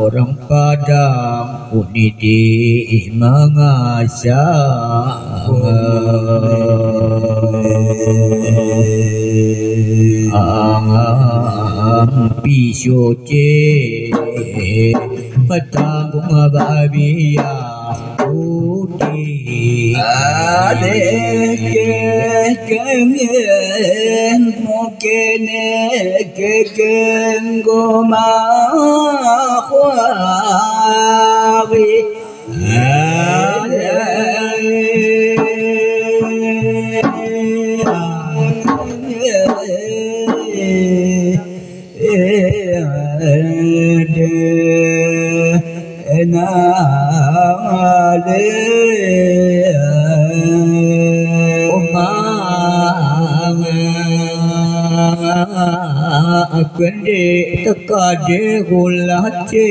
orang Padang uniti mengasah pisoce petanggung babia putih adek kengen mokene keken goma khwari Akende tekade gulace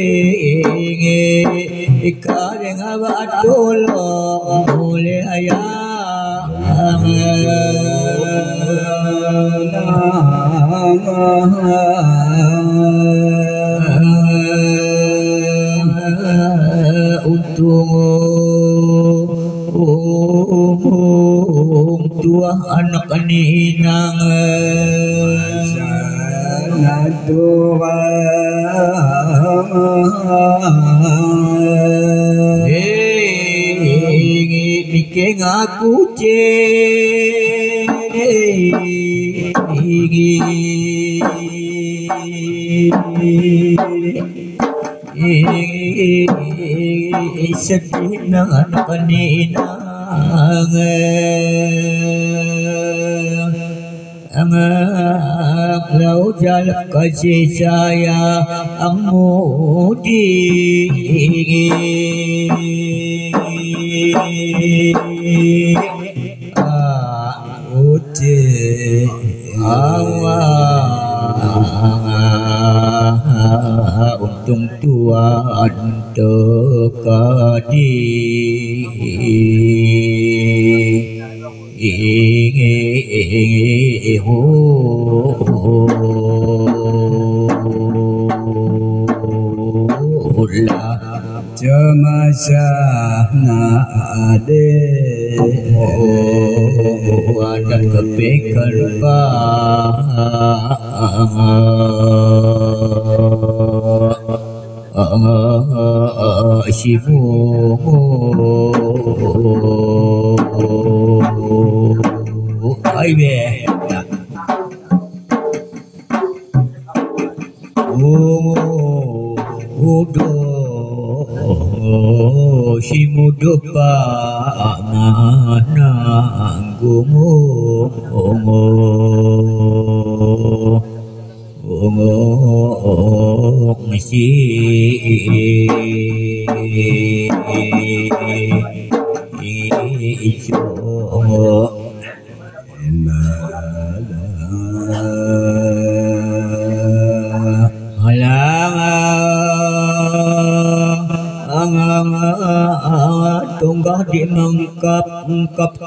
ikare ngabatolo oleh ayam untung tua anak aninang bikin aku sedih dengan Lau jalan kasih saya mudi untung Tuhan tekadi Jamasa na ade ada kepikar pa sibu aibe si mudopa mananggumu si ijo tunggah dimengkap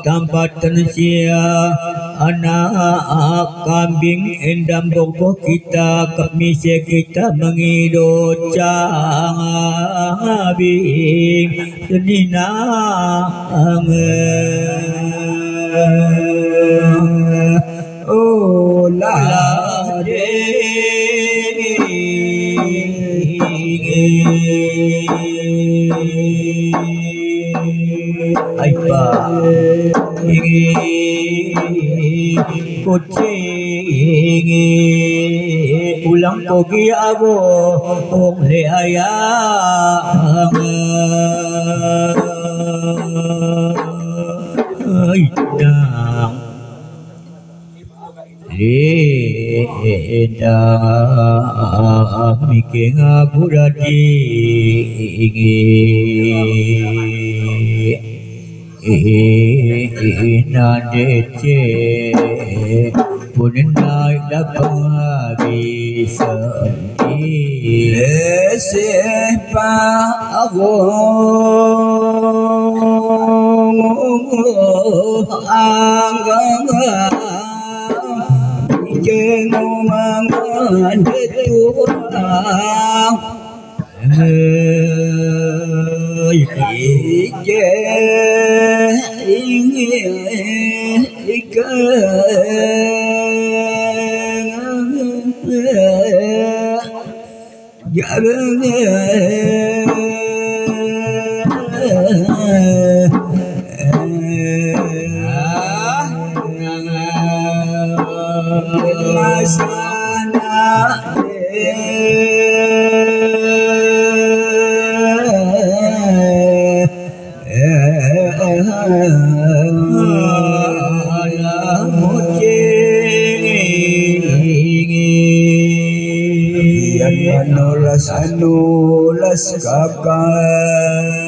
tampatan sia anak kambing endam boboh kita kemise kita mengidot cangabing seninang oh la aipa kucing ulang kogi abo le ayam nang Ledang miking aku dadi nadece punin naik dakang habis sepa Anulas kakak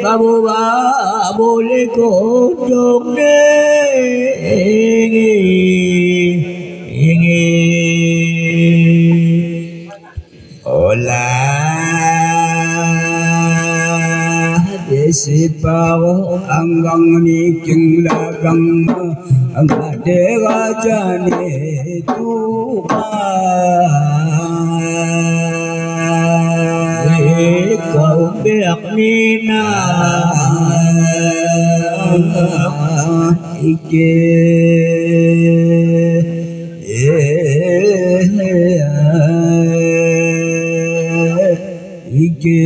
Babu boleh kunjung Desipaw anggang niking lagang ang adega jane tuhan kau biak nina ike ike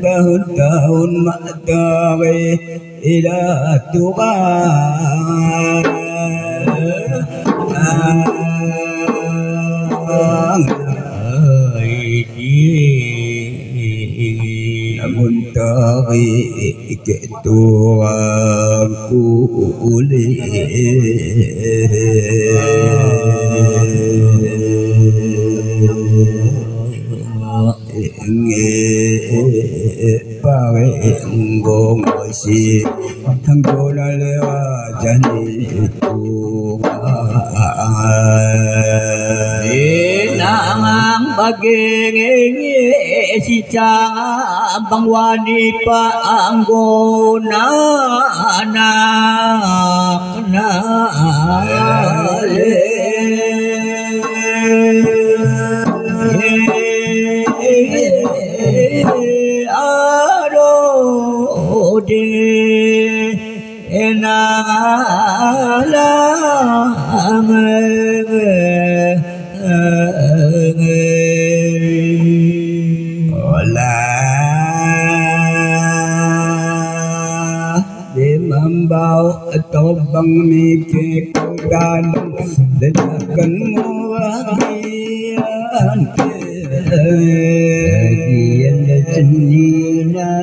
tahun-tahun matahari ila Tuhan namun tahi ketuaku ulih pawe ngomong si tanggona lewa jani inang bageng si cabang wanita anggona anak Membawa tobang mikir dan ledakan wakian kejadian senina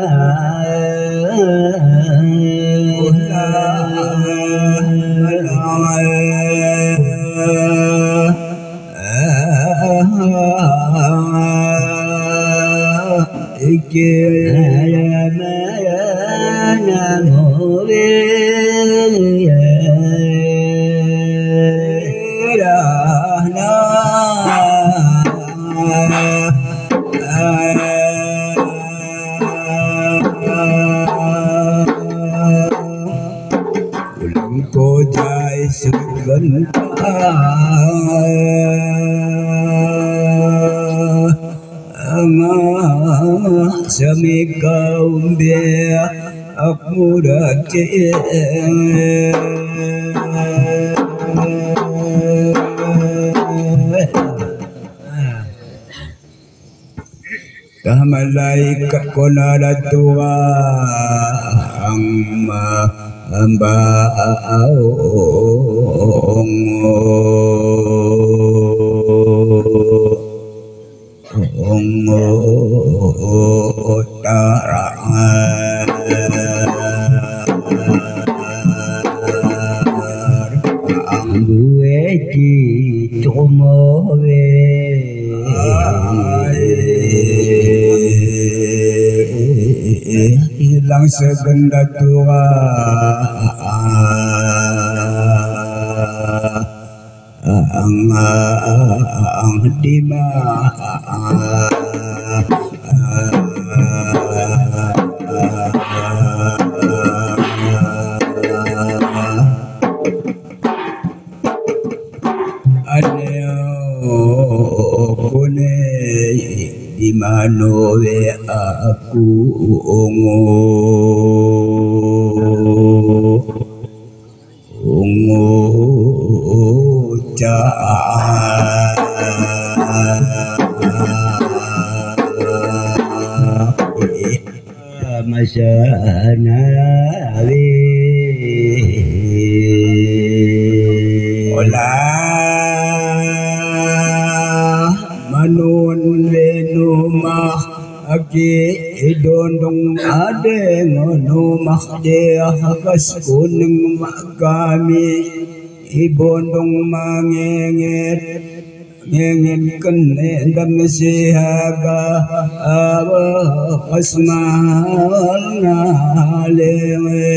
Ko jai sugan Samikaum dia aku dati Kah malaikat konada tuang hamba gue di hilang segenda tua ang dima kone di mano we aku ungu ca masana we ola manun lenumah agi idondong ade ngonumah dia hakas kuning magami ibondong mangengit ngengin kenendam sihaga pasmal nalewe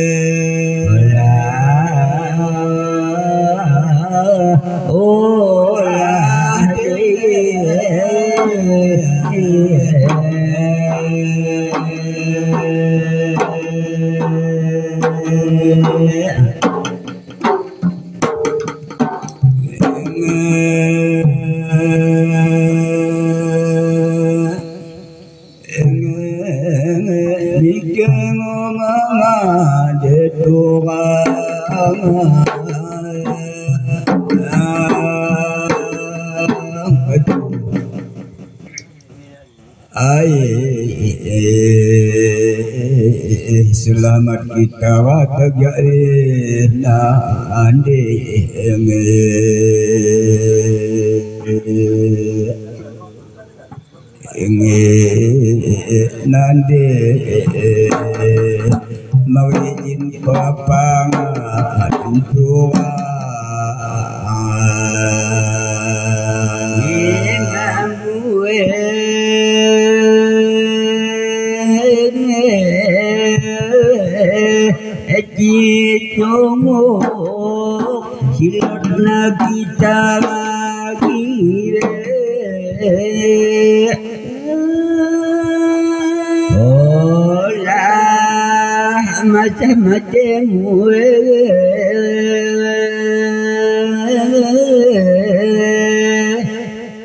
selamat kita watagaina ande nande mawin papangan tua Jomo silot na kita lagi olah macam-macam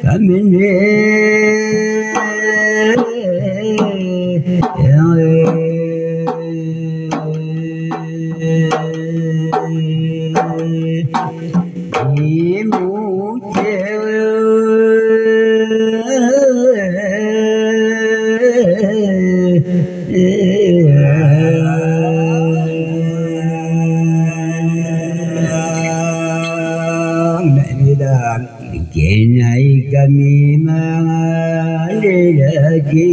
kami ni kenai kami mengalir lagi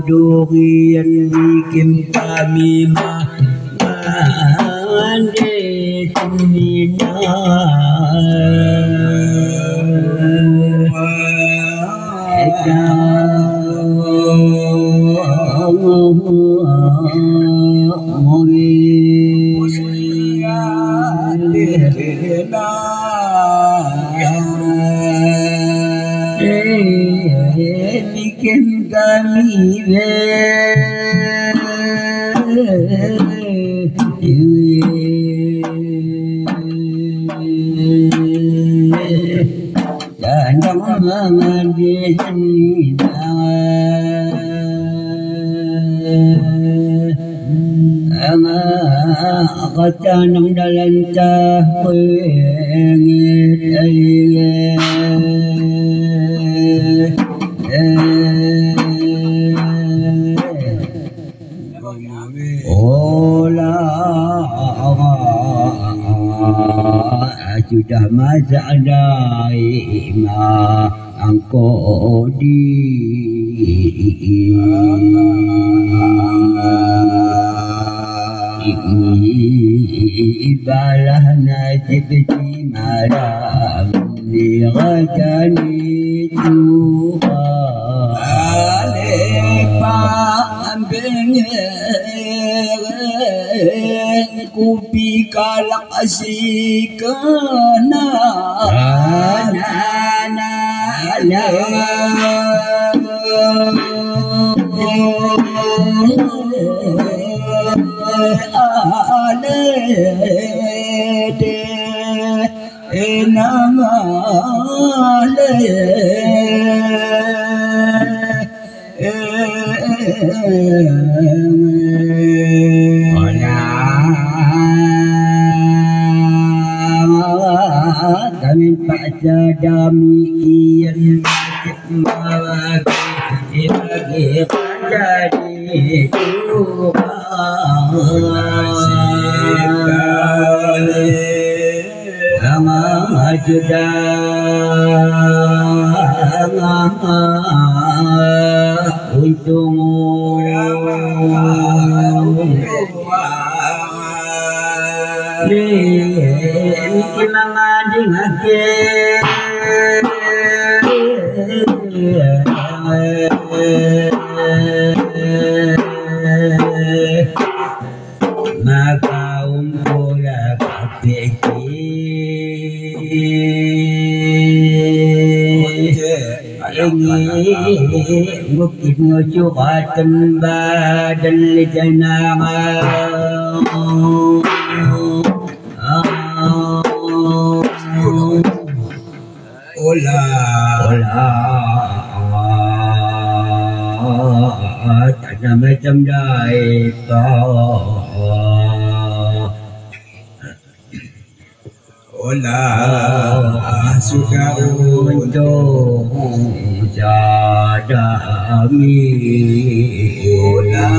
Durian bikin kami mandi temina bikin kami dan Kacanang dalanta pengit ola sudah masa daima angko di ibalah najib di malam ni rajani Tuhan alepa ambengeng kupi kalak asikana alede enangale kami baca dami iyan mawagi bagi jadi Ama juda untukmu maka umpola kapeki bukit ngocokatan badan lijanama ola tak ada macam daita ola suka untuk jadami ola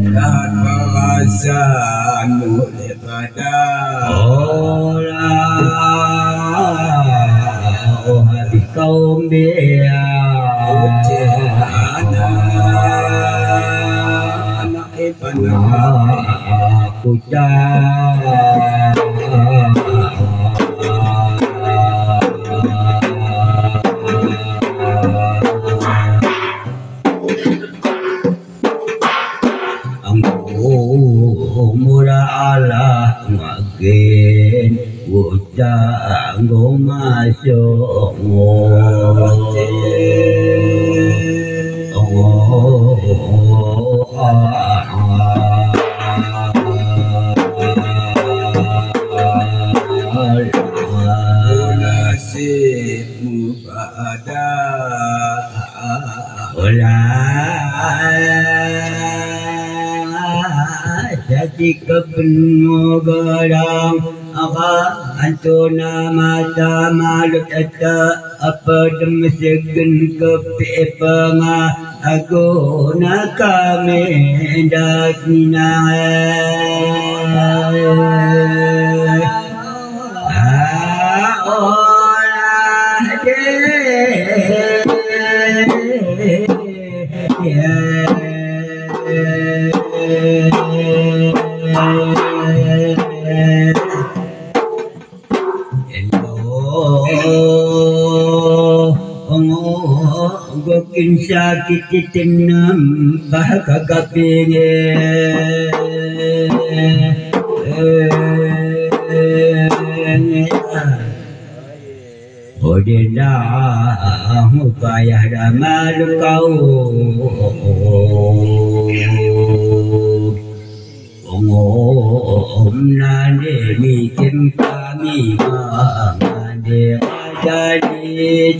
dan perasaan oleh pada hati kaum dia anak aku mula Allah makin ucap masuk nasibmu pada jadi kepenuh garang apa antuna mata malut eta apa demesegen kepepanga aku nak kami dakina gokin sakit tenam bahagagapinge Odina mupaya damal kau Om nane mikim kami mande jadi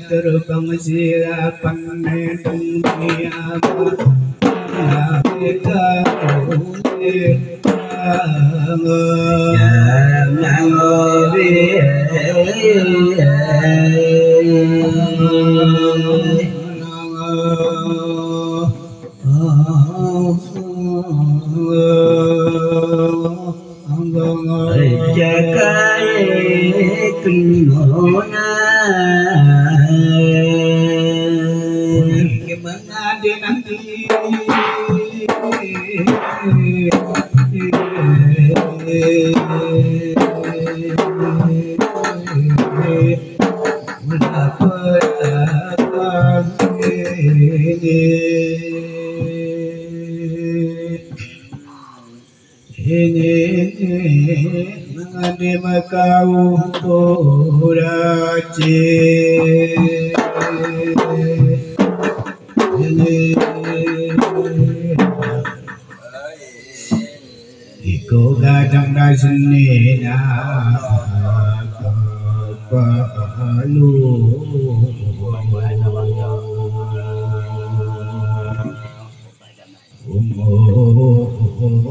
terbang silapan Iko gadang dasenina palu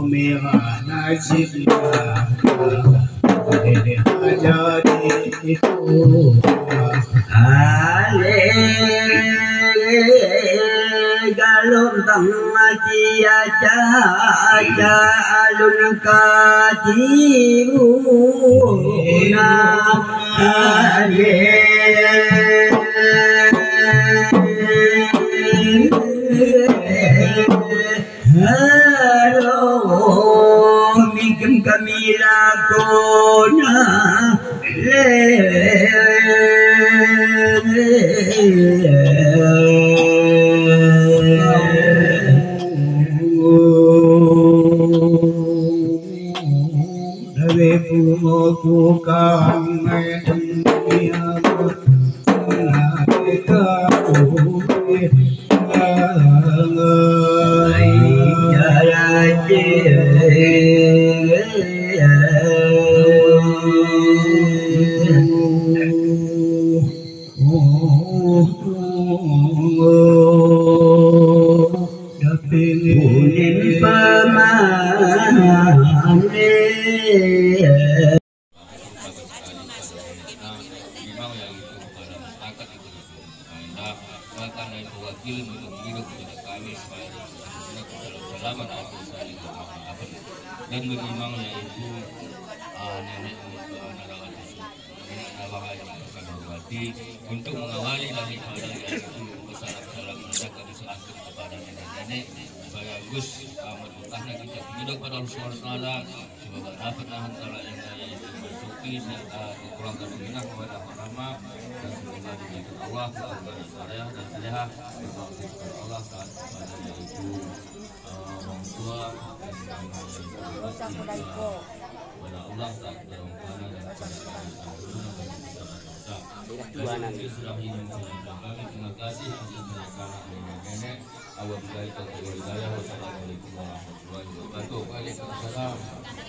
merah nasibnya ini jadi itu galum tamaji aja alun katiru na mikim kamila kona yang mewakili hidup kepada kami supaya dalam atau saling bermaafan dan memang yaitu nenek Narawati yang hormati untuk mengawali daripada yaitu salam menjaga kesehatan kepada nenek-nenek supaya Gus berkahnya kita hidup pada Allah Subhanahu wa taala semoga dapatlah antara yang yaitu bersuki dikurangkan minah kepada ulama dan semoga dijaga Allah kepada saya dan saya Allah kepada yaitu orang tua dan kepada Allah kepada terima kasih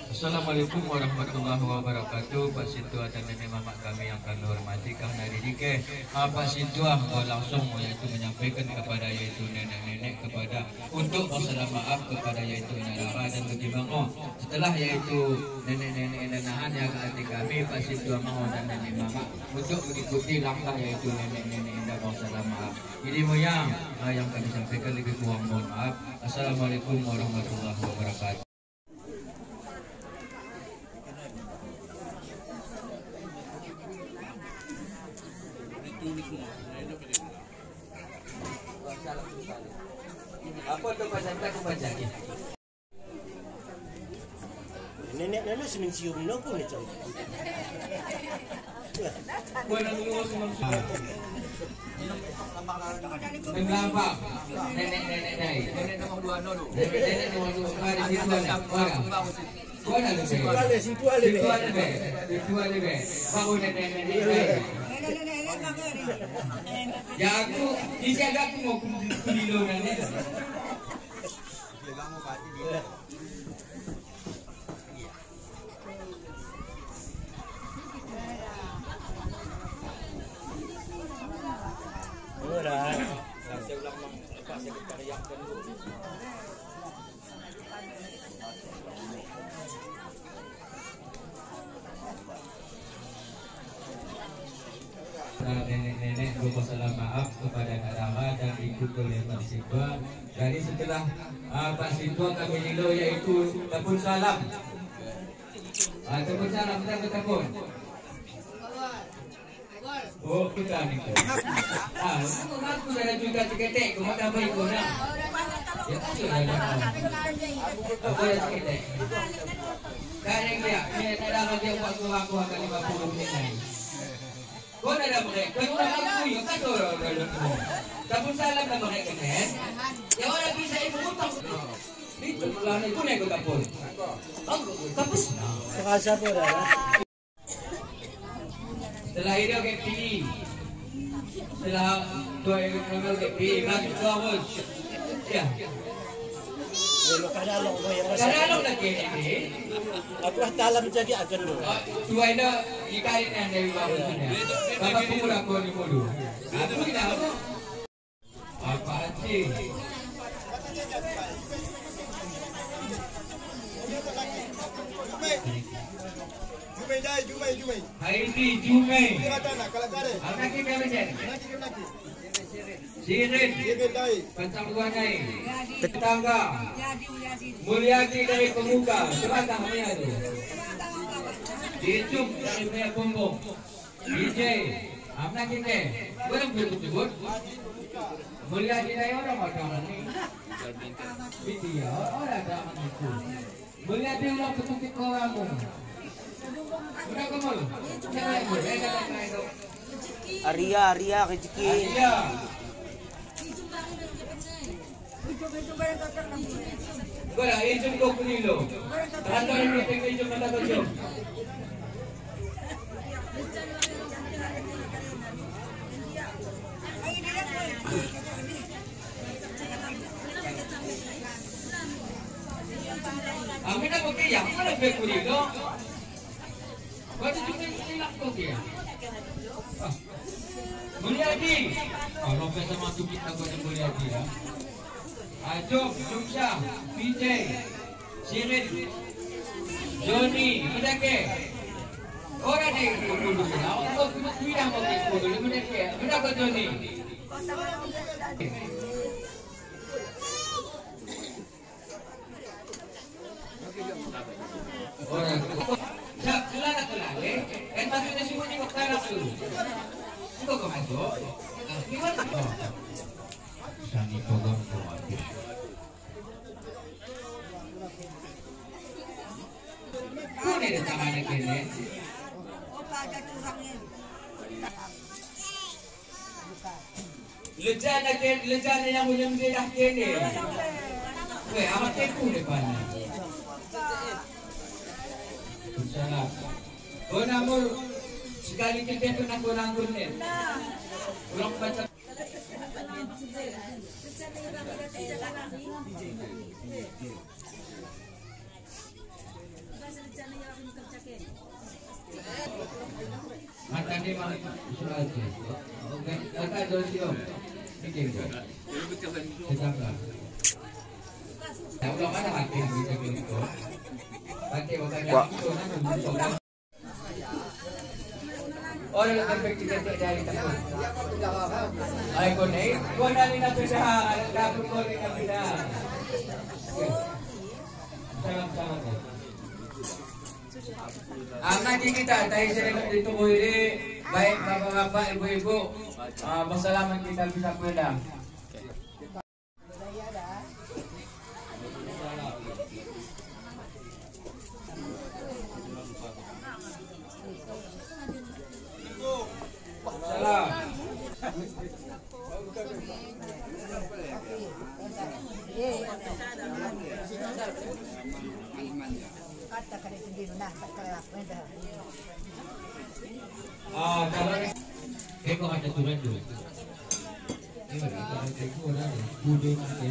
Assalamualaikum warahmatullahi wabarakatuh. Pak Sintua dan nenek mamak kami yang kami hormati karena didike Pak Sintua langsung yaitu menyampaikan kepada yaitu nenek-nenek kepada untuk bersalam maaf kepada yaitu Nara dan Bagaimana setelah yaitu nenek-nenek nenahan yang hati kami Pak Sintua mau dan nenek mamak untuk mengikuti langkah yaitu nenek-nenek yang bersalam maaf. Jadi moyang yang kami sampaikan lebih kurang mohon maaf. Assalamualaikum warahmatullahi wabarakatuh. Apa tu pasal tak aku baca ni? Nenek-nenek semencium nopo ni cang. Bukan dulu semua. Kenapa? Nenek-nenek naik. Nenek nombor 2 dulu. Nenek nombor 2 ada di mana? Mana lu? Situ ada. Baru nenek-nenek. Ya aku dijaga aku mau kuliah nenek. Nenek-nenek bersalam maaf kepada Nara dan ikut oleh Pak Sintua. Jadi setelah Pak Sintua kami dilo yaitu tepun salam. Tepun salam kita. Oh kita ni. Aku dah juga tiketek. Kau tak baik kau nak. Ya sudah. Aku dah tiketek. Karena dia ada lagi waktu akan 50 minit lagi. Kau dah mereka. Kau dah aku yang kata orang. Tapi salam dah mereka kan. Ya orang bisa ikut utang. Itu pelan itu nego tapon. Aku tapos. Terasa tu dah. Setelah itu ke pilih. Setelah dua orang ke pilih masuk ke awal. Ya. Kadang-kadang lagi ni. Aku dalam jadi akan dulu. Dua itu ikain yang dari bawah sana. Bapak pun aku ni mulu. Aku tidak apa. Apa sih? Jumai. Haiti Jumai. Anak kita macam. Sirin. Pencang dua naik. Tetangga. Mulyadi dari Pemuka. Sebatang punya tu. Dicuk dari punya Pombong. DJ. Anak kita. Berapa betul-betul? Mulyadi dari orang macam ni. Video orang dah mengaku. Mulyadi orang ketukik koramu. Udah kamu. Aria rezeki. Aria. Kau dah izin kau kunilo. Tanda ini tinggal izin mana kau jom. Amin aku kaya, mana kau kunilo? Kau tu cuma ilak kau kaya. Mulyadi. Kalau kita masuk kita kau yang Mulyadi ya. Ajok, Jumsha, PJ, Sirin, Johnny, Mudake. Orang ni kudu. Aku kudu tidak mau kudu. Mudake, Johnny. Orang sila na tulali, kahit masuk na simon yung magkaras dulu. Ito ko masuk, iwan ako. Saan ito gawin ko mabis? Kunin ang tama na kini. Lejan na yung ulang dilah kini. Weh, amat kayo kunin pa na. Salah. Oh namun sekali kita tu nak kurang kunin. Kurang baca. Mata ni mah surat tu. Okey, kata jauh Fikir tu. Kita. Kalau mana makin kita begitu. Oh, yung perfect dari tapos. Ay ko na ko na rin na siya. Dapat ko rin na siya. Salam. Ang nakikita tayo sila dito mo baik bapak-bapak, ibu-ibu. Magsalamat kita bisa pulang. Salam. Kalau kau ada turun dulu. Ini kalau kau ada budaya macam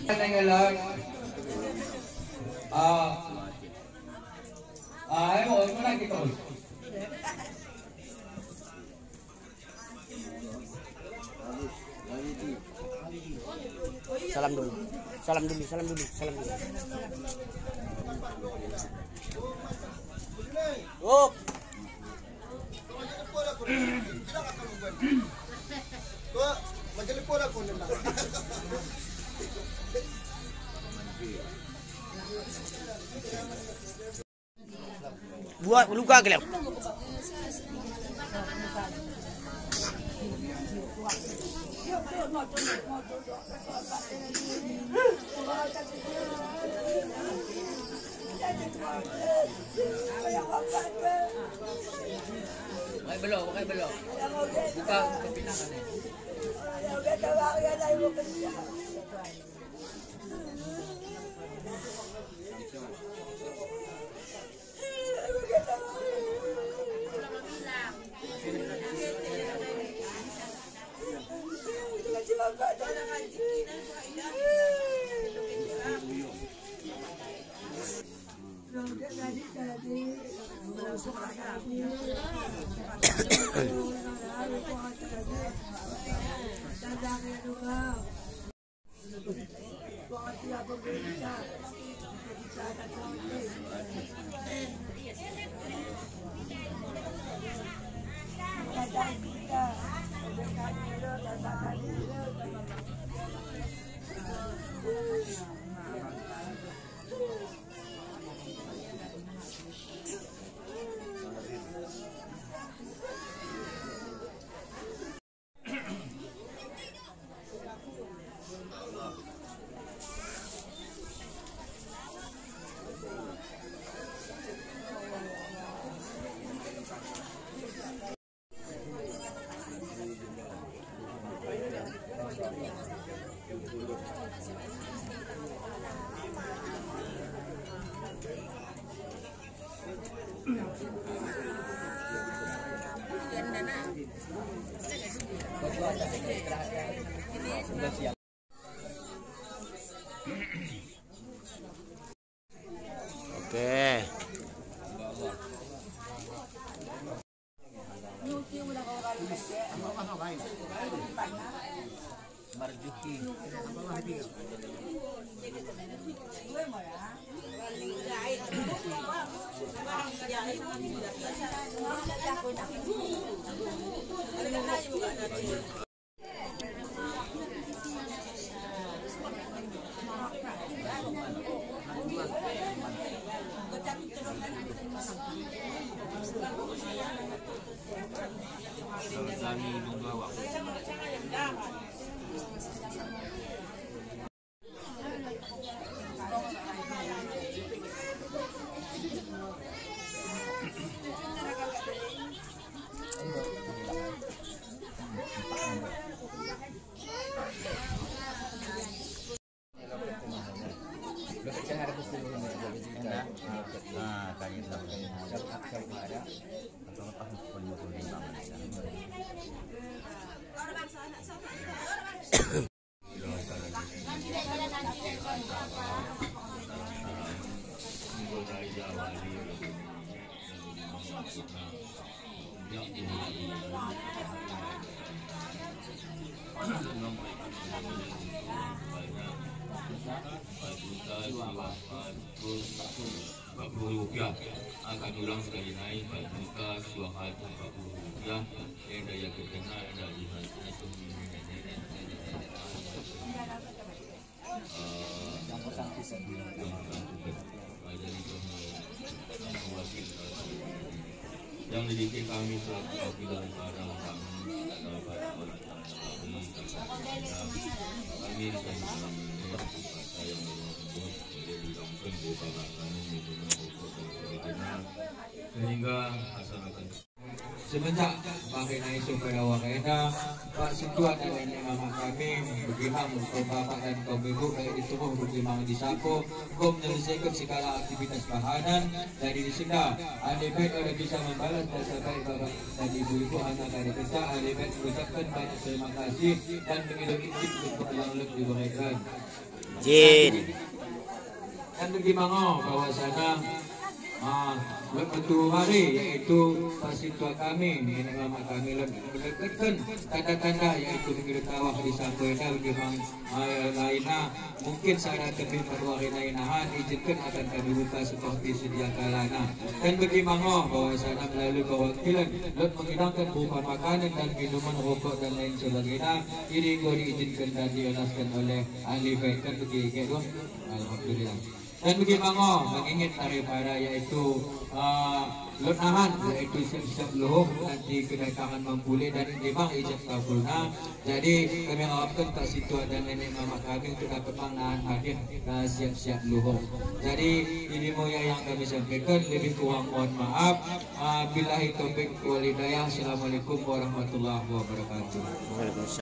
Tenggelam. Mau mana kita? Salam dulu. Oh. Majalipur ako nila. Buat luka gelap. Pakai belok. Buka pinangan ni. Oke. Kami membawa rupiah akan ulang sekali naik 4 juta 240 rupiah yang daya kena ada di itu yang dididik kami selaku wakil daripada kami daripada orang kami yang sehingga asalkan semenjak pakai naik supaya wakena Pak Situat dan nenek mama kami bagaimana untuk bapak dan kaum ibu baik itu bagaimana disapu kau menyelesaikan segala aktivitas bahanan dari di sini Alibet oleh bisa membalas jasa baik bapak dan ibu-ibu anak dari kita Alibet mengucapkan banyak terima kasih dan mengirim izin untuk yang lebih diberikan Jin. Dan bagaimana bahwasanya betul hari yaitu pasitwa kami nenek mama kami mendekatkan tanda-tanda yaitu negeri kawah di sampainya bagaimana lainnya mungkin saya kami pada hari lainahan izinkan akan kami buka seperti sedia kalana dan bagaimana bahwasanya melalui kewakilan lot menghidangkan berupa makanan dan minuman rokok dan lain sebagainya ini kau diizinkan dan diolaskan oleh ahli baik kan begitu alhamdulillah. Dan bagaimana mengingat daripada yaitu lunahan yaitu siap-siap luhur nanti kedatangan mempulih dan memang ijab kabulna. Jadi kami harapkan Pak Situa dan nenek mama kami untuk dapat menahan hadir siap-siap luhur. Jadi ini moya yang kami sampaikan lebih kurang mohon maaf. Billahi taufik wal hidayah. Assalamualaikum warahmatullahi wabarakatuh.